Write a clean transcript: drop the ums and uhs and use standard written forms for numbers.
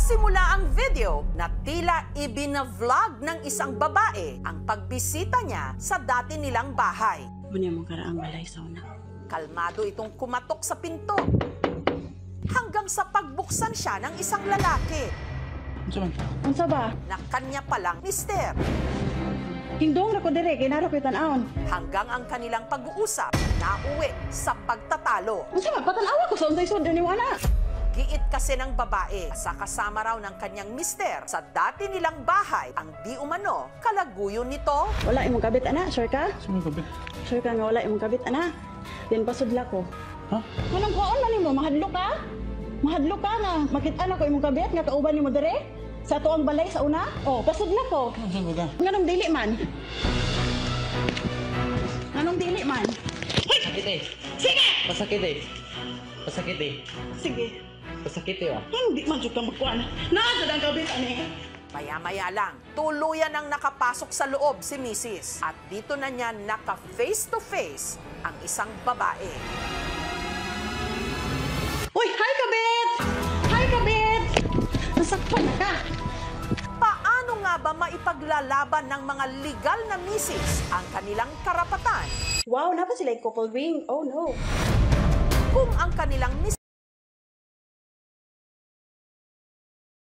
Nagsimula ang video na tila ibinavlog ng isang babae ang pagbisita niya sa dati nilang bahay. Muna mong karaang balay sa una. Kalmado itong kumatok sa pinto. Hanggang sa pagbuksan siya ng isang lalaki Unsa ba? na kanya palang mister. Hingdong na ko dire, kinara ko tan-aon. Hanggang ang kanilang pag-uusap nauwi sa pagtatalo. Unsa ba? Patanawa ko sa unsay sud ni wala. Giit kasi ng babae sa kasama raw ng kanyang mister sa dati nilang bahay ang di umano kalaguyo nito. Wala imong kabit ana, sure ka? Sino kabit? Sure ka nga wala imong kabit ana. Din pasudla ko. Ha? Kanang kaon man nimo mahadlok ka? Mahadlok ka na makita na ko imong kabit nga kauban nimo dire sa tuang balay sa una. Oh, pasudla ko. Ano ba? Nganong dili man? Nganong dili man? Pasakit eh. Sige! Pasakit eh. Pasakit eh. Sige. Pasakit eh. Hindi man jud ka magkuan. Naadad ang kabit ani. Maya-maya lang, tuluyan ang nakapasok sa loob si Mrs. At dito na niya naka-face-to-face ang isang babae. Uy, hi kabit! Hi kabit! Nasakpan na ka. Paano nga ba maipaglalaban ng mga legal na misis ang kanilang karapatan Wow, napa sila yung couple ring. Oh no. kung ang kanilang